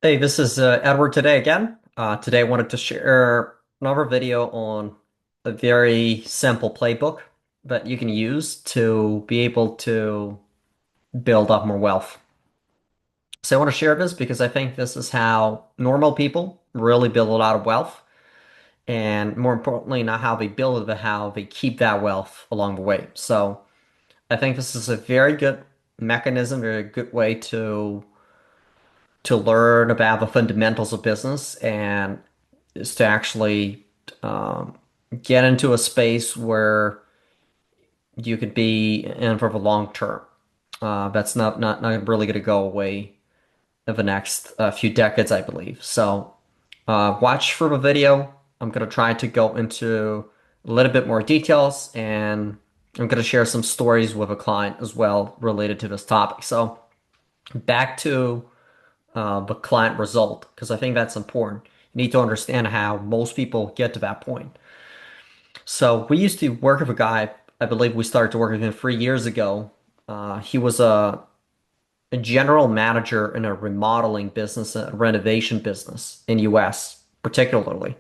Hey, this is Edward today again. Today I wanted to share another video on a very simple playbook that you can use to be able to build up more wealth. So I want to share this because I think this is how normal people really build a lot of wealth, and more importantly, not how they build it, but how they keep that wealth along the way. So I think this is a very good mechanism, very good way to learn about the fundamentals of business and is to actually um, get into a space where you could be in for the long term. That's not really going to go away in the next few decades, I believe. So watch for the video. I'm going to try to go into a little bit more details, and I'm going to share some stories with a client as well related to this topic. So back to the client result, because I think that's important. You need to understand how most people get to that point. So we used to work with a guy, I believe we started to work with him 3 years ago. He was a general manager in a remodeling business, a renovation business in US, particularly.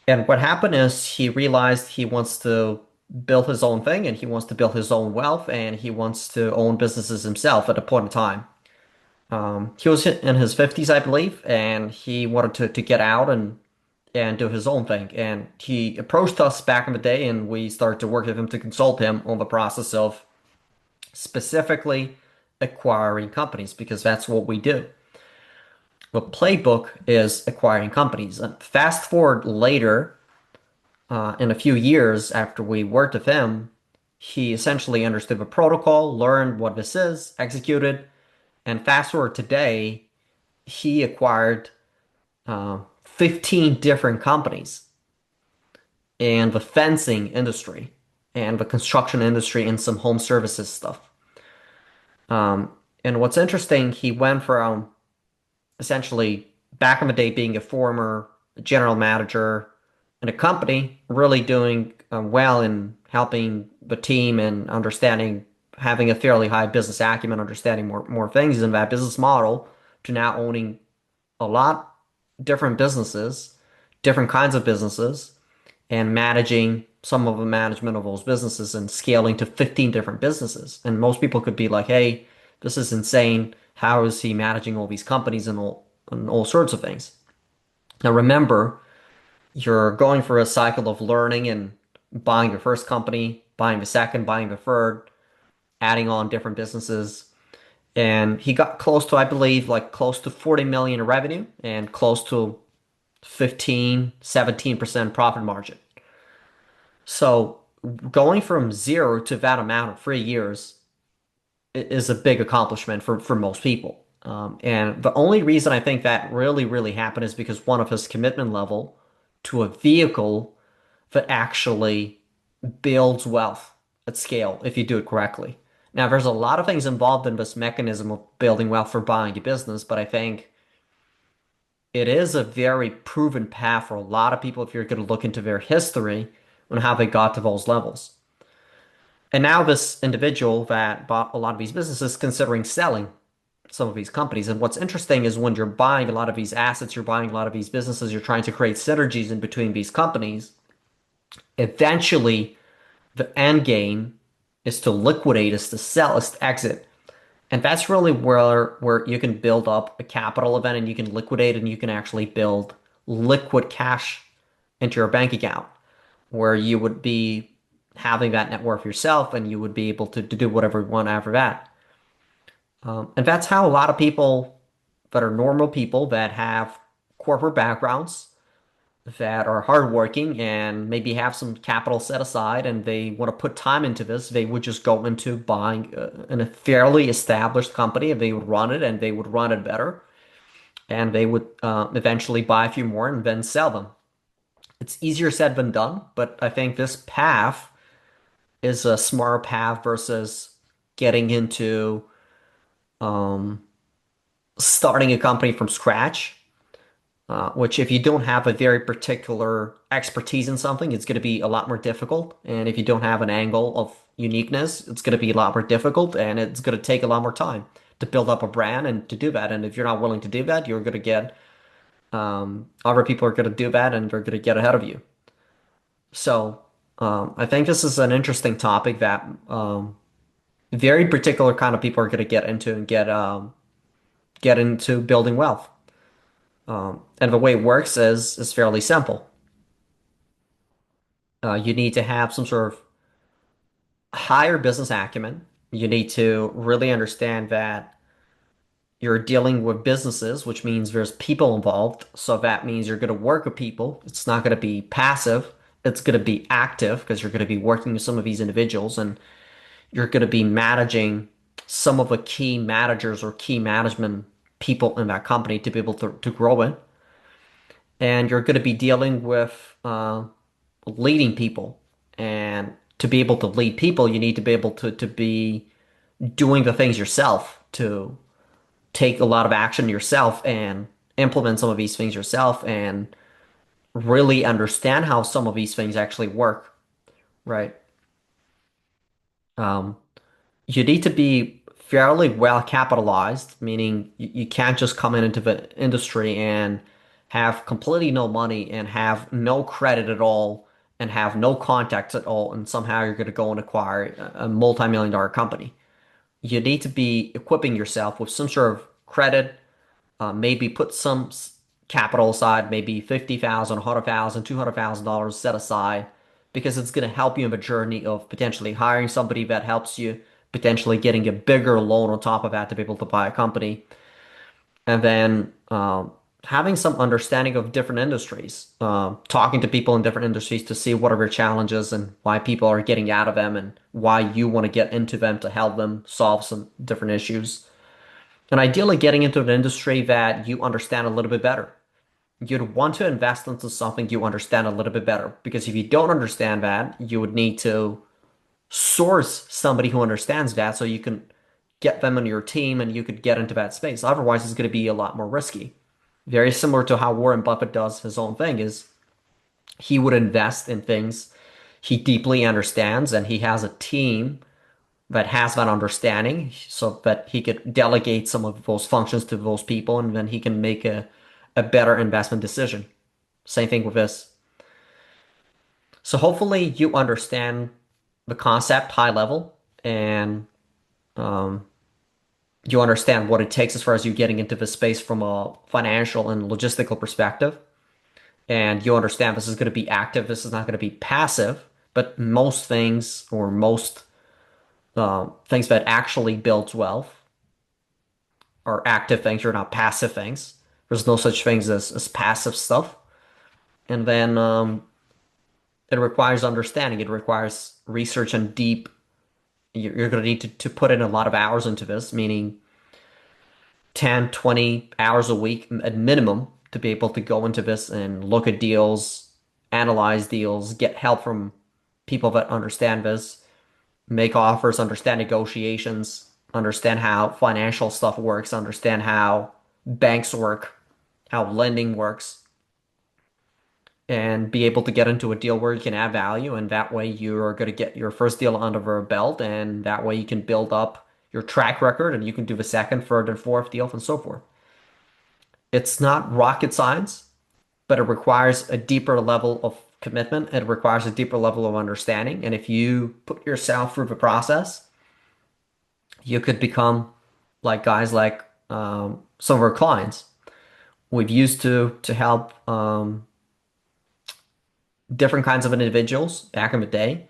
And what happened is he realized he wants to build his own thing and he wants to build his own wealth and he wants to own businesses himself at a point in time. He was in his 50s, I believe, and he wanted to get out and do his own thing. And he approached us back in the day, and we started to work with him to consult him on the process of specifically acquiring companies because that's what we do. The playbook is acquiring companies. And fast forward later, in a few years after we worked with him, he essentially understood the protocol, learned what this is, executed, and fast forward today, he acquired 15 different companies in the fencing industry and the construction industry and some home services stuff. And what's interesting, he went from essentially back in the day being a former general manager in a company, really doing well in helping the team and understanding, having a fairly high business acumen, understanding more things in that business model, to now owning a lot different businesses, different kinds of businesses, and managing some of the management of those businesses and scaling to 15 different businesses. And most people could be like, hey, this is insane. How is he managing all these companies and all sorts of things? Now remember, you're going through a cycle of learning and buying your first company, buying the second, buying the third, adding on different businesses. And he got close to, I believe, like close to 40 million in revenue and close to 15, 17% profit margin. So going from zero to that amount in 3 years is a big accomplishment for most people. And the only reason I think that really happened is because one of his commitment level to a vehicle that actually builds wealth at scale if you do it correctly. Now, there's a lot of things involved in this mechanism of building wealth for buying a business, but I think it is a very proven path for a lot of people if you're going to look into their history on how they got to those levels. And now this individual that bought a lot of these businesses considering selling some of these companies. And what's interesting is when you're buying a lot of these assets, you're buying a lot of these businesses, you're trying to create synergies in between these companies. Eventually, the end game is to liquidate, is to sell, is to exit. And that's really where you can build up a capital event and you can liquidate and you can actually build liquid cash into your bank account where you would be having that net worth yourself and you would be able to do whatever you want after that. And that's how a lot of people that are normal people that have corporate backgrounds that are hardworking and maybe have some capital set aside and they want to put time into this, they would just go into buying in a fairly established company and they would run it and they would run it better and they would eventually buy a few more and then sell them. It's easier said than done, but I think this path is a smarter path versus getting into um, starting a company from scratch, which if you don't have a very particular expertise in something, it's going to be a lot more difficult. And if you don't have an angle of uniqueness, it's going to be a lot more difficult and it's going to take a lot more time. to build up a brand and to do that. And if you're not willing to do that, you're going to get other people are going to do that and they're going to get ahead of you. So I think this is an interesting topic that very particular kind of people are going to get into and get into building wealth. And the way it works is fairly simple. You need to have some sort of higher business acumen. You need to really understand that you're dealing with businesses, which means there's people involved. So that means you're going to work with people. It's not going to be passive. It's going to be active because you're going to be working with some of these individuals and you're going to be managing some of the key managers or key management people in that company to be able to grow it. And you're going to be dealing with leading people. And to be able to lead people, you need to be able to be doing the things yourself, to take a lot of action yourself and implement some of these things yourself and really understand how some of these things actually work, right? Um, you need to be fairly well capitalized, meaning you can't just come into the industry and have completely no money and have no credit at all and have no contacts at all, and somehow you're going to go and acquire a multi-million dollar company. You need to be equipping yourself with some sort of credit, maybe put some capital aside, maybe 50,000, 100,000, $200,000 set aside, because it's going to help you in the journey of potentially hiring somebody that helps you, potentially getting a bigger loan on top of that to be able to buy a company, and then having some understanding of different industries, talking to people in different industries to see what are their challenges and why people are getting out of them and why you want to get into them to help them solve some different issues. And ideally, getting into an industry that you understand a little bit better. You'd want to invest into something you understand a little bit better because if you don't understand that, you would need to source somebody who understands that so you can get them on your team and you could get into that space. Otherwise, it's going to be a lot more risky. Very similar to how Warren Buffett does his own thing is he would invest in things he deeply understands and he has a team that has that understanding so that he could delegate some of those functions to those people and then he can make a better investment decision. Same thing with this. So hopefully you understand the concept high level and um, you understand what it takes as far as you getting into this space from a financial and logistical perspective. And you understand this is going to be active, this is not going to be passive, but most things or most things that actually builds wealth are active things, are not passive things. There's no such things as passive stuff. And then it requires understanding. It requires research and deep. You're going to need to put in a lot of hours into this, meaning 10, 20 hours a week at minimum to be able to go into this and look at deals, analyze deals, get help from people that understand this, make offers, understand negotiations, understand how financial stuff works, understand how banks work, how lending works, and be able to get into a deal where you can add value. And that way you're going to get your first deal under your belt, and that way you can build up your track record and you can do the second, third, and fourth deal and so forth. It's not rocket science, but it requires a deeper level of commitment. It requires a deeper level of understanding. And if you put yourself through the process, you could become like guys like some of our clients. We've used to help different kinds of individuals back in the day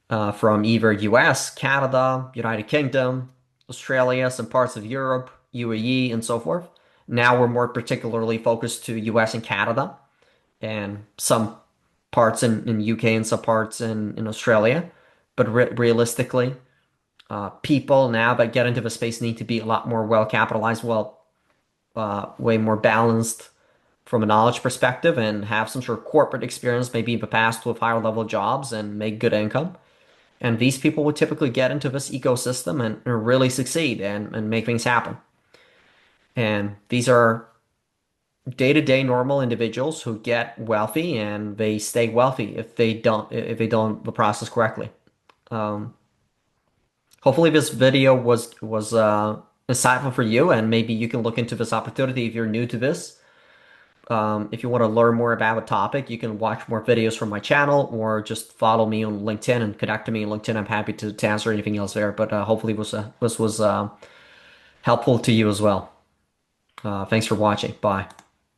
from either US, Canada, United Kingdom, Australia, some parts of Europe, UAE, and so forth. Now we're more particularly focused to US and Canada and some parts in UK and some parts in Australia. But realistically, people now that get into the space need to be a lot more well capitalized, way more balanced from a knowledge perspective, and have some sort of corporate experience, maybe in the past with higher level jobs and make good income. And these people would typically get into this ecosystem and really succeed and make things happen. And these are day-to-day normal individuals who get wealthy and they stay wealthy if they don't the process correctly. Um, Hopefully this video was insightful for you, and maybe you can look into this opportunity if you're new to this. If you want to learn more about a topic, you can watch more videos from my channel or just follow me on LinkedIn and connect to me on LinkedIn. I'm happy to answer anything else there, but hopefully this was helpful to you as well. Thanks for watching. Bye.